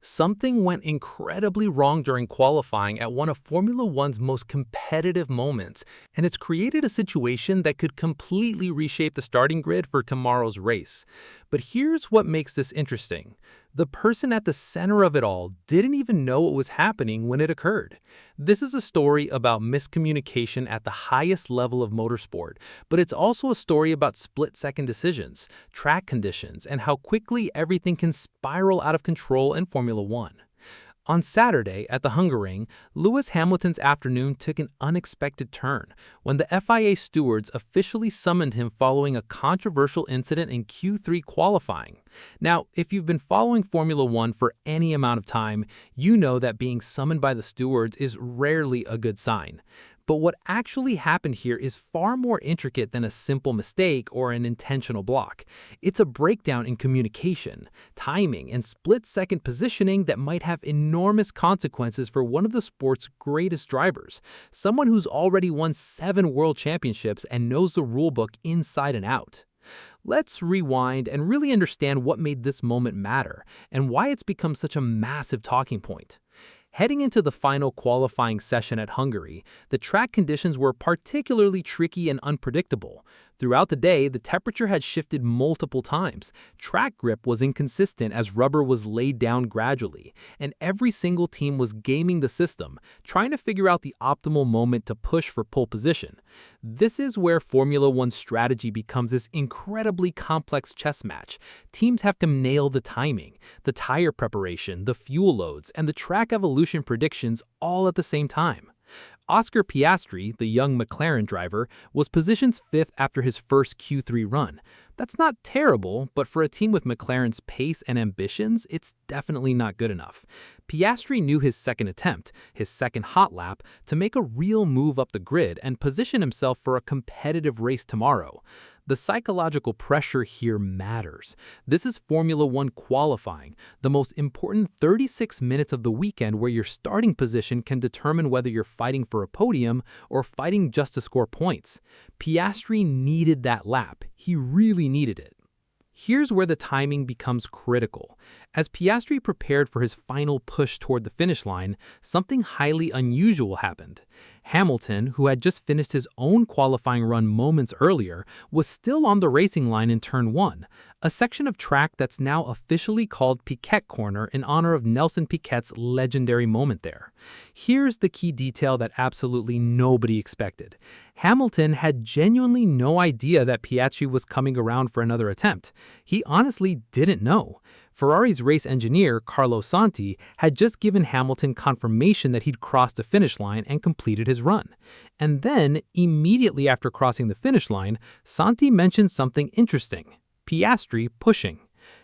Something went incredibly wrong during qualifying at one of Formula One's most competitive moments, and it's created a situation that could completely reshape the starting grid for tomorrow's race. But here's what makes this interesting. The person at the center of it all didn't even know what was happening when it occurred. This is a story about miscommunication at the highest level of motorsport, but it's also a story about split-second decisions, track conditions, and how quickly everything can spiral out of control in Formula One. On Saturday at the Hungaroring, Lewis Hamilton's afternoon took an unexpected turn when the FIA stewards officially summoned him following a controversial incident in Q3 qualifying. Now, if you've been following Formula One for any amount of time, you know that being summoned by the stewards is rarely a good sign. But what actually happened here is far more intricate than a simple mistake or an intentional block. It's a breakdown in communication, timing, and split-second positioning that might have enormous consequences for one of the sport's greatest drivers, someone who's already won 7 world championships and knows the rulebook inside and out. Let's rewind and really understand what made this moment matter and why it's become such a massive talking point. Heading into the final qualifying session at Hungary, the track conditions were particularly tricky and unpredictable. Throughout the day, the temperature had shifted multiple times, track grip was inconsistent as rubber was laid down gradually, and every single team was gaming the system, trying to figure out the optimal moment to push for pole position. This is where Formula One's strategy becomes this incredibly complex chess match. Teams have to nail the timing, the tire preparation, the fuel loads, and the track evolution predictions all at the same time. Oscar Piastri, the young McLaren driver, was positioned 5th after his first Q3 run. That's not terrible, but for a team with McLaren's pace and ambitions, it's definitely not good enough. Piastri knew his second attempt, his second hot lap, to make a real move up the grid and position himself for a competitive race tomorrow. The psychological pressure here matters. This is Formula One qualifying, the most important 36 minutes of the weekend where your starting position can determine whether you're fighting for a podium or fighting just to score points. Piastri needed that lap. He really needed it. Here's where the timing becomes critical. As Piastri prepared for his final push toward the finish line, something highly unusual happened. Hamilton, who had just finished his own qualifying run moments earlier, was still on the racing line in Turn 1, a section of track that's now officially called Piquet Corner in honor of Nelson Piquet's legendary moment there. Here's the key detail that absolutely nobody expected. Hamilton had genuinely no idea that Piastri was coming around for another attempt. He honestly didn't know. Ferrari's race engineer, Carlo Santi, had just given Hamilton confirmation that he'd crossed the finish line and completed his run. And then, immediately after crossing the finish line, Santi mentioned something interesting: Piastri pushing.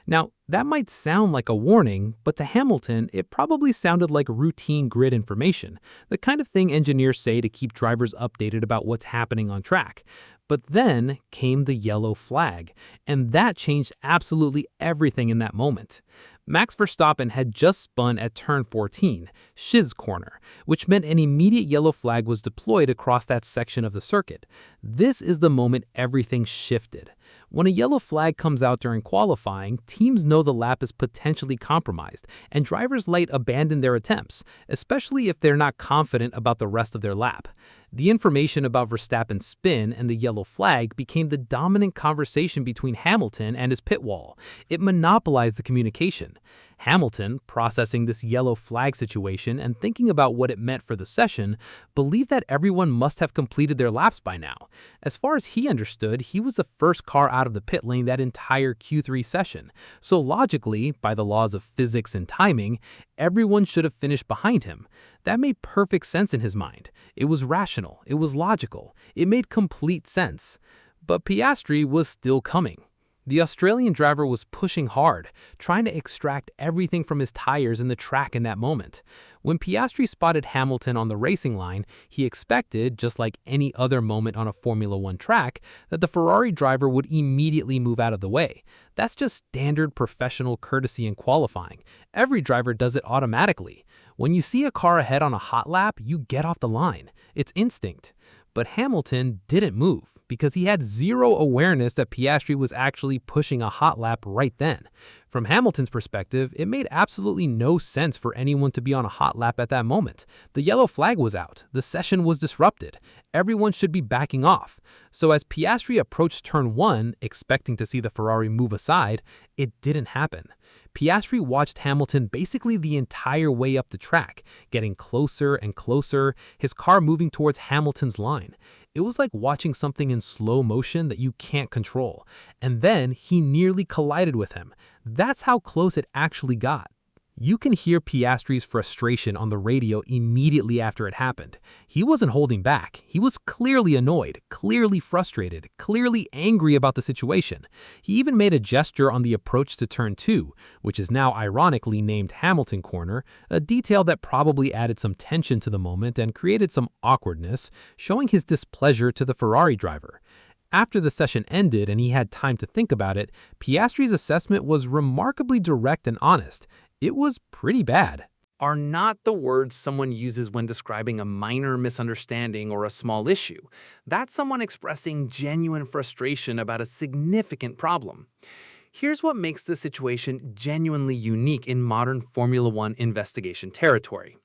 Now, that might sound like a warning, but to Hamilton, it probably sounded like routine grid information, the kind of thing engineers say to keep drivers updated about what's happening on track. But then came the yellow flag, and that changed absolutely everything in that moment. Max Verstappen had just spun at turn 14, Shiz corner, which meant an immediate yellow flag was deployed across that section of the circuit. This is the moment everything shifted. When a yellow flag comes out during qualifying, teams know the lap is potentially compromised, and drivers might abandon their attempts, especially if they're not confident about the rest of their lap. The information about Verstappen's spin and the yellow flag became the dominant conversation between Hamilton and his pit wall. It monopolized the communication. Hamilton, processing this yellow flag situation and thinking about what it meant for the session, believed that everyone must have completed their laps by now. As far as he understood, he was the first car out of the pit lane that entire Q3 session. So logically, by the laws of physics and timing, everyone should have finished behind him. That made perfect sense in his mind. It was rational. It was logical. It made complete sense. But Piastri was still coming. The Australian driver was pushing hard, trying to extract everything from his tires in the track in that moment. When Piastri spotted Hamilton on the racing line, he expected, just like any other moment on a Formula One track, that the Ferrari driver would immediately move out of the way. That's just standard professional courtesy in qualifying. Every driver does it automatically. When you see a car ahead on a hot lap, you get off the line. It's instinct. But Hamilton didn't move because he had zero awareness that Piastri was actually pushing a hot lap right then. From Hamilton's perspective, it made absolutely no sense for anyone to be on a hot lap at that moment. The yellow flag was out, the session was disrupted, everyone should be backing off. So as Piastri approached turn 1, expecting to see the Ferrari move aside, it didn't happen. Piastri watched Hamilton basically the entire way up the track, getting closer and closer, his car moving towards Hamilton's line. It was like watching something in slow motion that you can't control. And then he nearly collided with him. That's how close it actually got. You can hear Piastri's frustration on the radio immediately after it happened. He wasn't holding back. He was clearly annoyed, clearly frustrated, clearly angry about the situation. He even made a gesture on the approach to turn 2, which is now ironically named Hamilton Corner, a detail that probably added some tension to the moment and created some awkwardness, showing his displeasure to the Ferrari driver. After the session ended and he had time to think about it, Piastri's assessment was remarkably direct and honest. It was pretty bad. Are not the words someone uses when describing a minor misunderstanding or a small issue. That's someone expressing genuine frustration about a significant problem. Here's what makes the situation genuinely unique in modern Formula One investigation territory.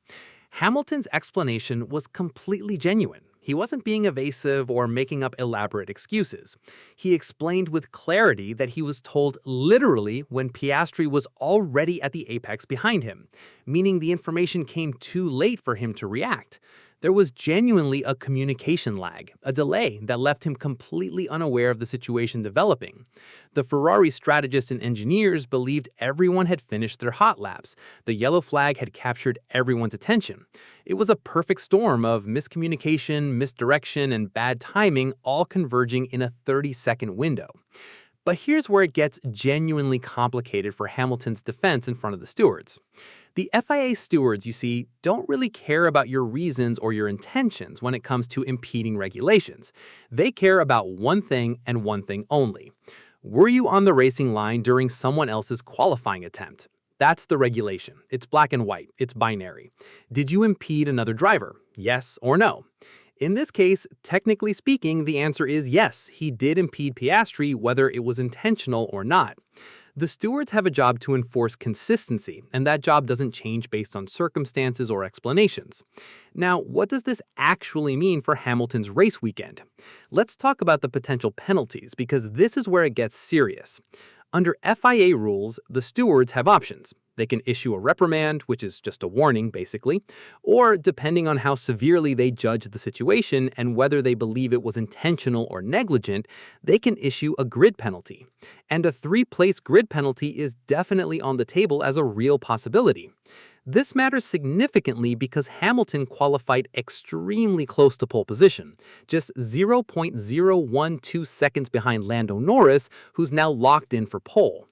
Hamilton's explanation was completely genuine. He wasn't being evasive or making up elaborate excuses. He explained with clarity that he was told literally when Piastri was already at the apex behind him, meaning the information came too late for him to react. There was genuinely a communication lag, a delay that left him completely unaware of the situation developing. The Ferrari strategists and engineers believed everyone had finished their hot laps. The yellow flag had captured everyone's attention. It was a perfect storm of miscommunication, misdirection, and bad timing all converging in a 30-second window. But here's where it gets genuinely complicated for Hamilton's defense in front of the stewards. The FIA stewards, you see, don't really care about your reasons or your intentions when it comes to impeding regulations. They care about one thing and one thing only. Were you on the racing line during someone else's qualifying attempt? That's the regulation. It's black and white. It's binary. Did you impede another driver? Yes or no? In this case, technically speaking, the answer is yes, he did impede Piastri whether it was intentional or not. The stewards have a job to enforce consistency, and that job doesn't change based on circumstances or explanations. Now, what does this actually mean for Hamilton's race weekend? Let's talk about the potential penalties, because this is where it gets serious. Under FIA rules, the stewards have options. They can issue a reprimand, which is just a warning, basically, or depending on how severely they judge the situation and whether they believe it was intentional or negligent, they can issue a grid penalty. And a 3-place grid penalty is definitely on the table as a real possibility. This matters significantly because Hamilton qualified extremely close to pole position, just 0.012 seconds behind Lando Norris, who's now locked in for pole.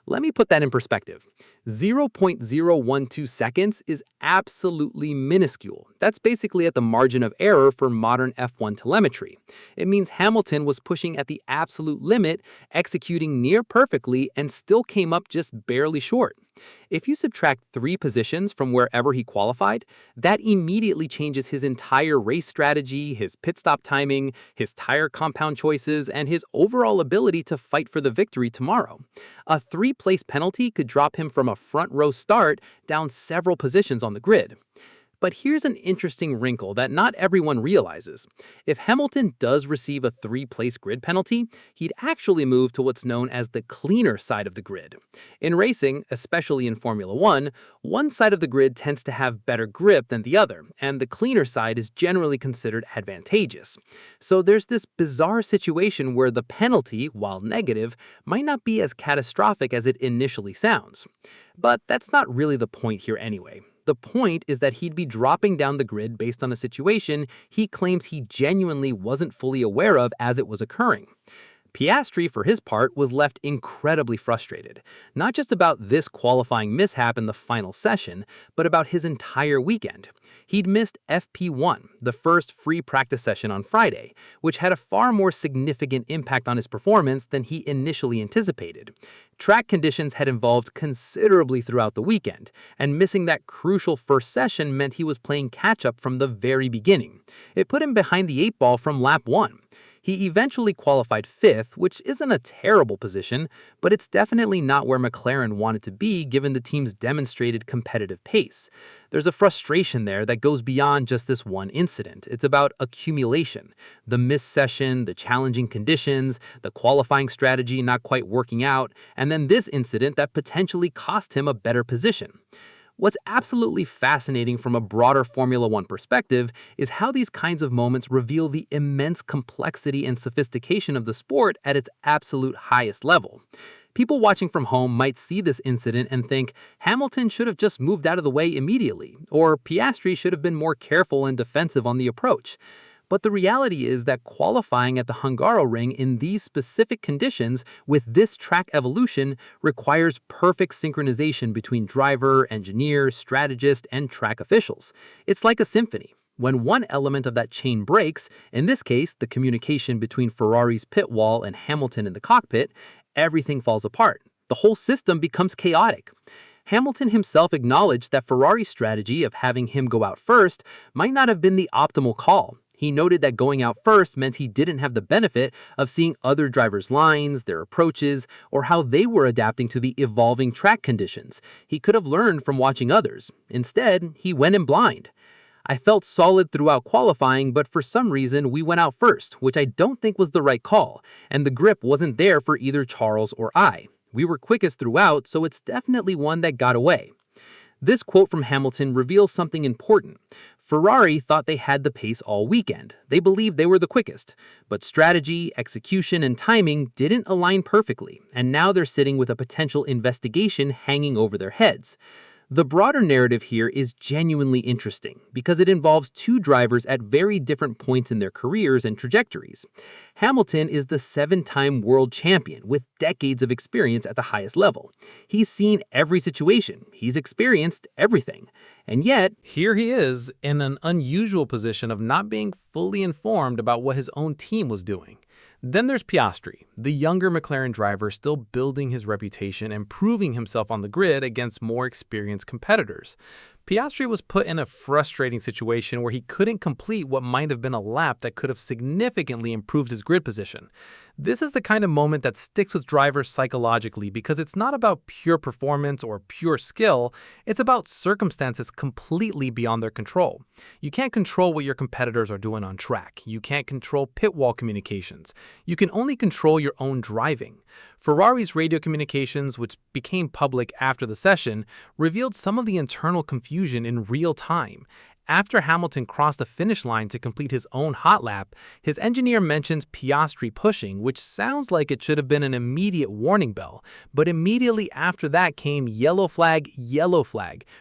Let me put that in perspective. 0.012 seconds is absolutely minuscule. That's basically at the margin of error for modern F1 telemetry. It means Hamilton was pushing at the absolute limit, executing near perfectly, and still came up just barely short. If you subtract 3 positions from wherever he qualified, that immediately changes his entire race strategy, his pit stop timing, his tire compound choices, and his overall ability to fight for the victory tomorrow. A 3-place penalty could drop him from a front row start down several positions on the grid. But here's an interesting wrinkle that not everyone realizes. If Hamilton does receive a 3-place grid penalty, he'd actually move to what's known as the cleaner side of the grid. In racing, especially in Formula One, one side of the grid tends to have better grip than the other, and the cleaner side is generally considered advantageous. So there's this bizarre situation where the penalty, while negative, might not be as catastrophic as it initially sounds. But that's not really the point here anyway. The point is that he'd be dropping down the grid based on a situation he claims he genuinely wasn't fully aware of as it was occurring. Piastri, for his part, was left incredibly frustrated, not just about this qualifying mishap in the final session, but about his entire weekend. He'd missed FP1, the first free practice session on Friday, which had a far more significant impact on his performance than he initially anticipated. Track conditions had evolved considerably throughout the weekend, and missing that crucial first session meant he was playing catch-up from the very beginning. It put him behind the 8 ball from lap 1. He eventually qualified 5th, which isn't a terrible position, but it's definitely not where McLaren wanted to be given the team's demonstrated competitive pace. There's a frustration there that goes beyond just this one incident. It's about accumulation. The missed session, the challenging conditions, the qualifying strategy not quite working out, and then this incident that potentially cost him a better position. What's absolutely fascinating from a broader Formula One perspective is how these kinds of moments reveal the immense complexity and sophistication of the sport at its absolute highest level. People watching from home might see this incident and think Hamilton should have just moved out of the way immediately, or Piastri should have been more careful and defensive on the approach. But the reality is that qualifying at the Hungaroring in these specific conditions with this track evolution requires perfect synchronization between driver, engineer, strategist, and track officials. It's like a symphony. When one element of that chain breaks, in this case, the communication between Ferrari's pit wall and Hamilton in the cockpit, everything falls apart. The whole system becomes chaotic. Hamilton himself acknowledged that Ferrari's strategy of having him go out first might not have been the optimal call. He noted that going out first meant he didn't have the benefit of seeing other drivers' lines, their approaches, or how they were adapting to the evolving track conditions. He could have learned from watching others. Instead, he went in blind. I felt solid throughout qualifying, but for some reason we went out first, which I don't think was the right call, and the grip wasn't there for either Charles or I. We were quickest throughout, so it's definitely one that got away. This quote from Hamilton reveals something important. Ferrari thought they had the pace all weekend. They believed they were the quickest. But strategy, execution, and timing didn't align perfectly, and now they're sitting with a potential investigation hanging over their heads. The broader narrative here is genuinely interesting because it involves two drivers at very different points in their careers and trajectories. Hamilton is the 7-time world champion with decades of experience at the highest level. He's seen every situation. He's experienced everything. And yet, here he is in an unusual position of not being fully informed about what his own team was doing. Then there's Piastri, the younger McLaren driver still building his reputation and proving himself on the grid against more experienced competitors. Piastri was put in a frustrating situation where he couldn't complete what might have been a lap that could have significantly improved his grid position. This is the kind of moment that sticks with drivers psychologically because it's not about pure performance or pure skill, it's about circumstances completely beyond their control. You can't control what your competitors are doing on track. You can't control pit wall communications. You can only control your own driving. Ferrari's radio communications, which became public after the session, revealed some of the internal confusion in real time. After Hamilton crossed the finish line to complete his own hot lap, his engineer mentions Piastri pushing, which sounds like it should have been an immediate warning bell, but immediately after that came yellow flag,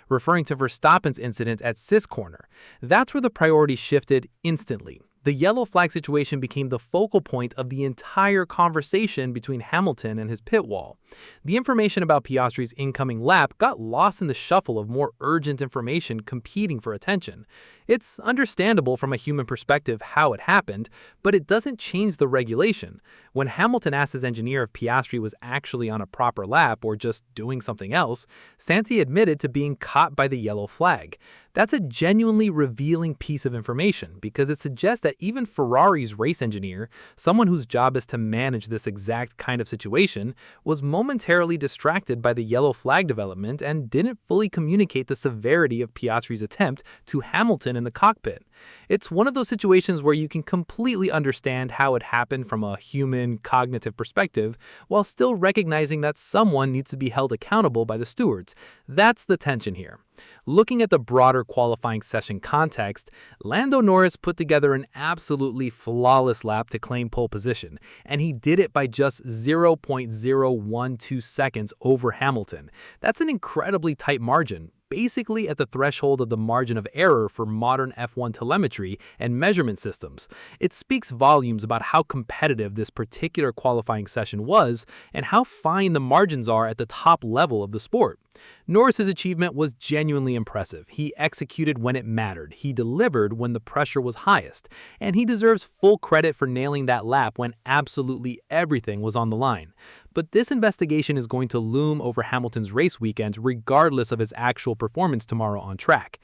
referring to Verstappen's incident at Sis corner. That's where the priority shifted instantly. The yellow flag situation became the focal point of the entire conversation between Hamilton and his pit wall. The information about Piastri's incoming lap got lost in the shuffle of more urgent information competing for attention. It's understandable from a human perspective how it happened, but it doesn't change the regulation. When Hamilton asked his engineer if Piastri was actually on a proper lap or just doing something else, Santi admitted to being caught by the yellow flag. That's a genuinely revealing piece of information because it suggests that even Ferrari's race engineer, someone whose job is to manage this exact kind of situation, was momentarily distracted by the yellow flag development and didn't fully communicate the severity of Piastri's attempt to Hamilton in the cockpit. It's one of those situations where you can completely understand how it happened from a human, cognitive perspective, while still recognizing that someone needs to be held accountable by the stewards. That's the tension here. Looking at the broader qualifying session context, Lando Norris put together an absolutely flawless lap to claim pole position, and he did it by just 0.012 seconds over Hamilton. That's an incredibly tight margin, basically at the threshold of the margin of error for modern F1 telemetry and measurement systems. It speaks volumes about how competitive this particular qualifying session was and how fine the margins are at the top level of the sport. Norris's achievement was genuinely impressive. He executed when it mattered, he delivered when the pressure was highest, and he deserves full credit for nailing that lap when absolutely everything was on the line. But this investigation is going to loom over Hamilton's race weekend regardless of his actual performance tomorrow on track.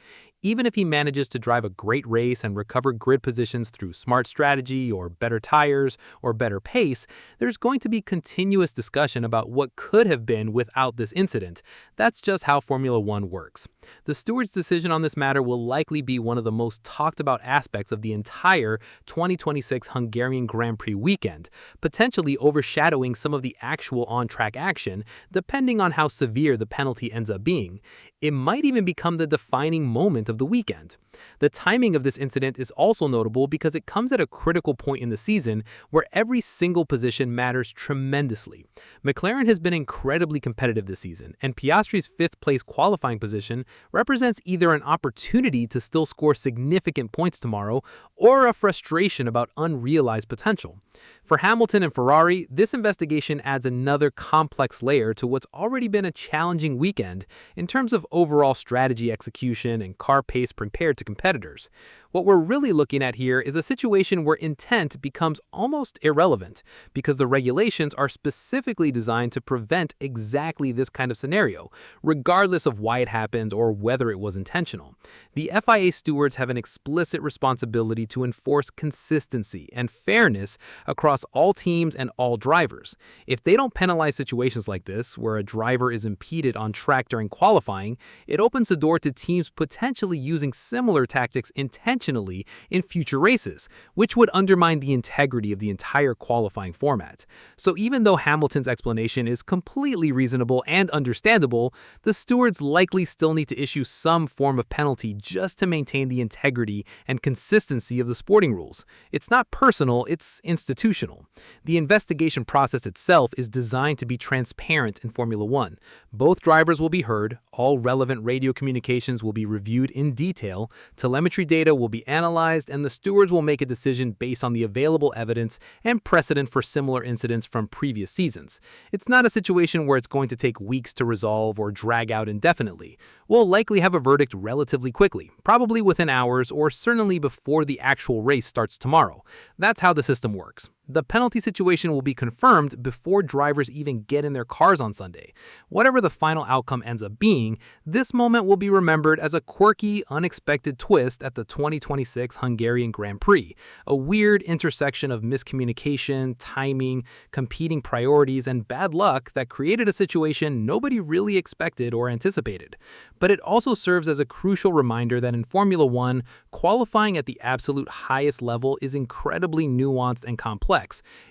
Even if he manages to drive a great race and recover grid positions through smart strategy or better tires or better pace, there's going to be continuous discussion about what could have been without this incident. That's just how Formula One works. The steward's decision on this matter will likely be one of the most talked about aspects of the entire 2026 Hungarian Grand Prix weekend, potentially overshadowing some of the actual on-track action, depending on how severe the penalty ends up being. It might even become the defining moment of the weekend. The timing of this incident is also notable because it comes at a critical point in the season where every single position matters tremendously. McLaren has been incredibly competitive this season, and Piastri's fifth-place qualifying position represents either an opportunity to still score significant points tomorrow or a frustration about unrealized potential. For Hamilton and Ferrari, this investigation adds another complex layer to what's already been a challenging weekend in terms of overall strategy execution and car pace compared to competitors. What we're really looking at here is a situation where intent becomes almost irrelevant because the regulations are specifically designed to prevent exactly this kind of scenario, regardless of why it happened or whether it was intentional. The FIA stewards have an explicit responsibility to enforce consistency and fairness across all teams and all drivers. If they don't penalize situations like this, where a driver is impeded on track during qualifying, it opens the door to teams potentially using similar tactics intentionally in future races, which would undermine the integrity of the entire qualifying format. So even though Hamilton's explanation is completely reasonable and understandable, the stewards likely still need to issue some form of penalty just to maintain the integrity and consistency of the sporting rules. It's not personal, it's institutional. The investigation process itself is designed to be transparent in Formula One. Both drivers will be heard, all relevant radio communications will be reviewed in detail, telemetry data will be analyzed, and the stewards will make a decision based on the available evidence and precedent for similar incidents from previous seasons. It's not a situation where it's going to take weeks to resolve or drag out indefinitely. We'll likely have a verdict relatively quickly, probably within hours or certainly before the actual race starts tomorrow. That's how the system works. The penalty situation will be confirmed before drivers even get in their cars on Sunday. Whatever the final outcome ends up being, this moment will be remembered as a quirky, unexpected twist at the 2026 Hungarian Grand Prix, a weird intersection of miscommunication, timing, competing priorities, and bad luck that created a situation nobody really expected or anticipated. But it also serves as a crucial reminder that in Formula One, qualifying at the absolute highest level is incredibly nuanced and complex.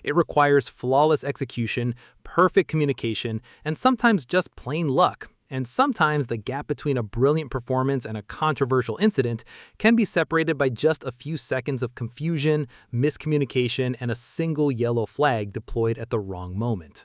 It requires flawless execution, perfect communication, and sometimes just plain luck. And sometimes the gap between a brilliant performance and a controversial incident can be separated by just a few seconds of confusion, miscommunication, and a single yellow flag deployed at the wrong moment.